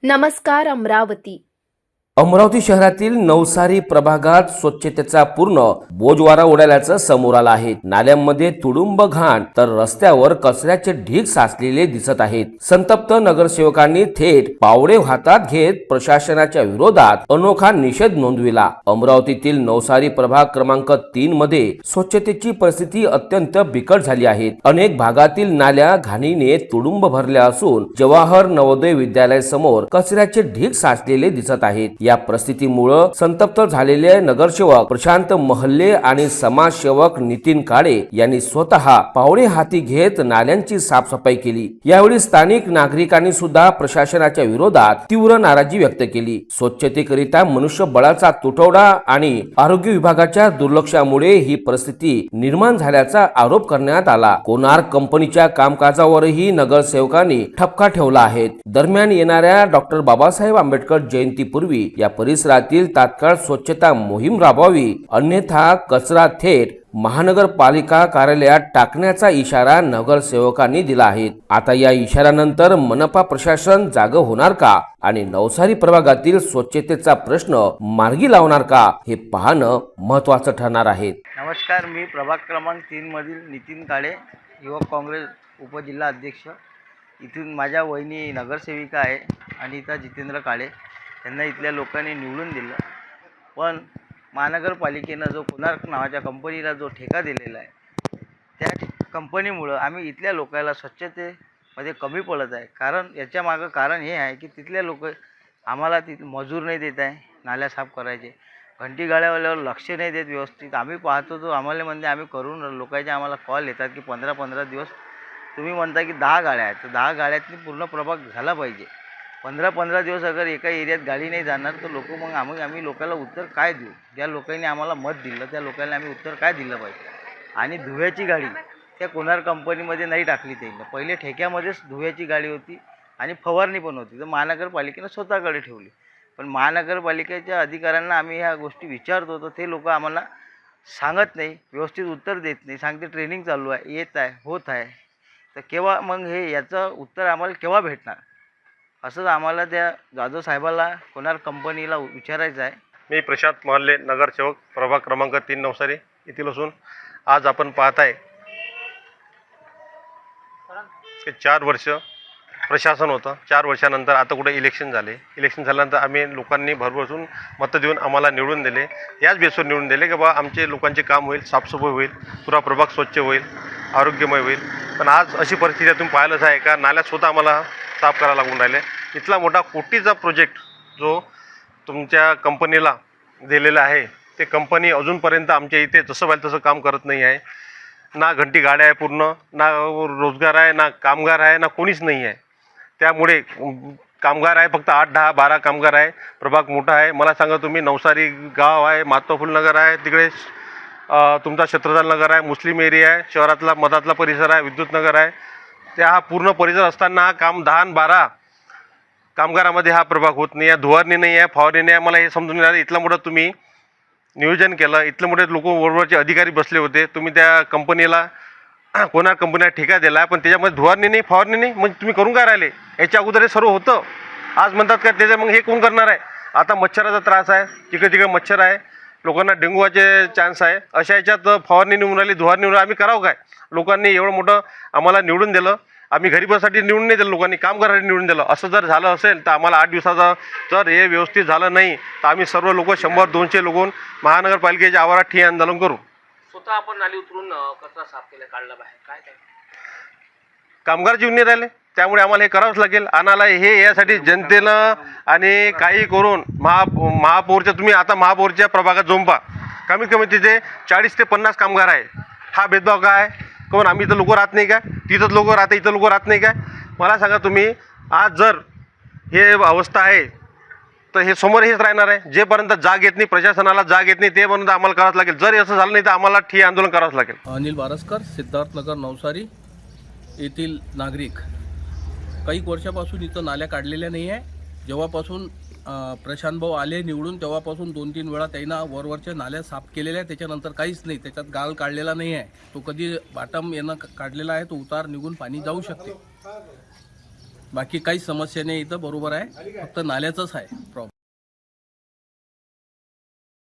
नमस्कार अमरावती। अमरावती शहरातील नवसारी प्रभागात स्वच्छतेचा पूर्ण बोजवारा उडाल्याचं समोर आलं आहे। नाल्यांमध्ये तुडुंब घाण तर रस्त्यावर कचऱ्याचे ढीग साचलेले दिसत आहेत। संतप्त नगरसेवकांनी थेट पावडे हातात घेत प्रशासनाच्या विरोधात अनोखा निषेध नोंदविला। अमरावतीतील नवसारी प्रभाग क्रमांक 3 मध्ये स्वच्छतेची परिस्थिती अत्यंत बिकट झाली आहे। अनेक भागातील नाल्या घाणीने तुडुंब भरल्या असून जवाहर नवोदय विद्यालय समोर कचऱ्याचे ढीग साचलेले दिसत आहेत। या परिस्थितीमुळे संतप्त झालेले नगरसेवक प्रशांत महल्ले आणि समाजसेवक नितीन काळे यांनी स्वतः पावडे हाती घेत नाल्यांची साफसफाई केली। यावेळी स्थानिक नागरिकांनी सुद्धा प्रशासनाच्या विरोधात तीव्र नाराजी व्यक्त केली। स्वच्छतेकरिता मनुष्यबळाचा तुटवडा आणि आरोग्य विभागाच्या दुर्लक्षामुळे ही परिस्थिती निर्माण झाल्याचा आरोप करण्यात आला। कोणार्क कंपनीच्या कामकाजावरही नगरसेवकांनी ठपका ठेवला आहे। दरम्यान येणाऱ्या डॉक्टर बाबासाहेब आंबेडकर जयंतीपूर्वी या परिसरातील तात्काळ स्वच्छता मोहीम राबवावी, अन्यथा कचरा थेट महानगरपालिका कार्यालयात टाकण्याचा इशारा नगरसेवकांनी दिला आहे। आता या इशाऱ्यानंतर मनपा प्रशासन जाग होणार का आणि नवसारी प्रभागातील स्वच्छतेचा प्रश्न मार्गी लावणार का हे पाहणं महत्त्वाचं ठरणार आहे। नमस्कार, मी प्रभाग क्रमांक 3 मधील नितीन काळे, युवक काँग्रेस उपजिल्हा अध्यक्ष। इथून माझ्या वहिनी नगरसेविका आहे अनिता जितेंद्र काळे। त्यांना इथल्या लोकांनी निवडून दिलं, पण महानगरपालिकेनं जो कोणार्क नावाच्या कंपनीला जो ठेका दिलेला आहे त्या कंपनीमुळं आम्ही इथल्या लोकांना स्वच्छतेमध्ये कमी पडत आहे। कारण याच्या मागं कारण हे आहे की तिथल्या लोक आम्हाला मजूर नाही देत आहे, नाल्या साफ करायचे, घंटी गाड्यावाल्यावर लक्ष नाही देत व्यवस्थित। आम्ही पाहतो तो आम्हाला म्हणते आम्ही करून लोकांचे आम्हाला कॉल येतात की 15-15 दिवस तुम्ही म्हणता की 10 गाड्या आहेत, तर 10 गाड्यातनी पूर्ण प्रभाग झाला पाहिजे। 15-15 दिवस अगर एका एरियात गाडी नाही जाणार तर लोक मग आम्ही लोकांना उत्तर काय देऊ? ज्या लोकांनी आम्हाला मत दिलं त्या लोकांना आम्ही उत्तर काय दिलं पाहिजे? आणि धुव्याची गाडी त्या कोणार्क कंपनीमध्ये नाही टाकली त्यांनी, पहिले ठेक्यामध्येच धुव्याची गाडी होती आणि फवारणी पण होती, तर महानगरपालिकेनं स्वतःकडे ठेवली। पण महानगरपालिकेच्या अधिकाऱ्यांना आम्ही ह्या गोष्टी विचारतो तर ते लोक आम्हाला सांगत नाही, व्यवस्थित उत्तर देत नाही। सांगते ट्रेनिंग चालू आहे, येत आहे, होत आहे, तर केव्हा मग हे याचं उत्तर आम्हाला केव्हा भेटणार असं आम्हाला त्या जाधव साहेबाला कोणार्क कंपनीला विचारायचं आहे। मी प्रशांत महल्ले, नगरसेवक, प्रभाग क्रमांक 3 नवसारी येथील असून आज आपण पाहताय की 4 वर्ष प्रशासन होतं। 4 वर्षानंतर आता कुठे इलेक्शन झाले। इलेक्शन झाल्यानंतर आम्ही लोकांनी भरभरून मतं देऊन आम्हाला निवडून दिले। याच बेसवर निवडून दिले की बा आमचे लोकांचे काम होईल, साफसफाई होईल, पुरा प्रभाग स्वच्छ होईल, आरोग्यमय होईल। पण आज अशी परिस्थिती तुम्ही पाहिलंच आहे का नाल्या स्वतः आम्हाला साफ करायला लागून राहिले। इथला मोठा कोटीचा प्रोजेक्ट जो तुमच्या कंपनीला दिलेला आहे ते कंपनी अजूनपर्यंत आमच्या इथे जसं पाहिजे तसं काम करत नाही आहे। ना घंटी गाड्या आहे, पूर्ण ना रोजगार आहे, ना कामगार आहे, ना कोणीच नाही आहे। त्यामुळे कामगार आहे फक्त 8, 10, 12 कामगार आहे। प्रभाग मोठा आहे। मला सांगा तुम्ही, नवसारी गाव आहे, माधव फुल नगर आहे, तिकडे तुमचा शत्रुधर नगर आहे, मुस्लिम एरिया आहे, शहरातला मधातला परिसर आहे, विद्युत नगर आहे, त्या हा पूर्ण परिसर असताना काम 10-12 कामगारामध्ये हा प्रभाग होत नाही आहे, धुवारणी नाही आहे, फवारणी नाही आहे। मला हे समजून नाही आलं, इथलं मोठं तुम्ही नियोजन केलं, इथलं मोठे लोक वरवरचे अधिकारी बसले होते, तुम्ही त्या कंपनीला कोणार्क कंपनीला ठेका दिला पण त्याच्यामध्ये धुवारणी नाही, फवारणी नाही, मग तुम्ही करून काय राहिले? याच्या अगोदर हे सर्व होतं, आज म्हणतात का त्याच्या मग हे कोण करणार आहे? आता मच्छराचा त्रास आहे, तिकडे मच्छर आहे, लोकांना डेंगूचे चान्स आहे, अशा ह्याच्यात फवारणी निवडून राहिली, धुवारणी निवडून आम्ही करावं काय? लोकांनी एवढं मोठं आम्हाला निवडून दिलं, आम्ही गरीबासाठी निवडून नाही दिलं, लोकांनी काम करायसाठी निवडून दिलं। असं जर झालं असेल तर आम्हाला 8 दिवसाचा जर हे व्यवस्थित झालं नाही तर आम्ही सर्व लोक 100-200 लोक महानगरपालिकेच्या आवारात ठिय्या आंदोलन करू। स्वतः आपण नाली उतरून कचरा साफ केला, काढला बाहेर, काय कामगार जीवन नाही राहिले, त्यामुळे आम्हाला हे करावंच लागेल। आणायला हे यासाठी जनतेनं आणि काही करून महापौरच्या तुम्ही आता महापौरच्या प्रभागात जाऊन पहा, कमीत कमी तिथे 40 ते 50 कामगार आहे। हा भेदभाव काय? कोण आम्ही इथं लोक राहत नाही काय? तिथंच लोक राहते, इथं लोक राहत नाही काय? मला सांगा तुम्ही, आज जर हे अवस्था आहे तर हे समोर हेच राहणार आहे। जेपर्यंत जाग येत नाही, प्रशासनाला जाग येत नाही, तेपर्यंत आम्हाला करावंच लागेल। जर असं झालं नाही तर आम्हाला ठिय्या आंदोलन करावंच लागेल। अनिल बारसकर, सिद्धार्थनगर, नवसारी येथील नागरिक। काही वर्षापासून इथं नाल्या काढलेल्या नाही आहे। जेव्हापासून प्रशांत भाऊ आले निवडून तेव्हापासून 2-3 वेळा त्यांना वरवरच्या नाल्या साफ केलेल्या आहे, त्याच्यानंतर काहीच नाही, त्याच्यात गाळ काढलेला नाही आहे। तो कधी बाटम यानं काढलेला आहे, तो उतार निघून पाणी जाऊ शकते। बाकी काहीच समस्या नाही इथं, बरोबर आहे, फक्त नाल्याचंच आहे प्रॉब्लेम.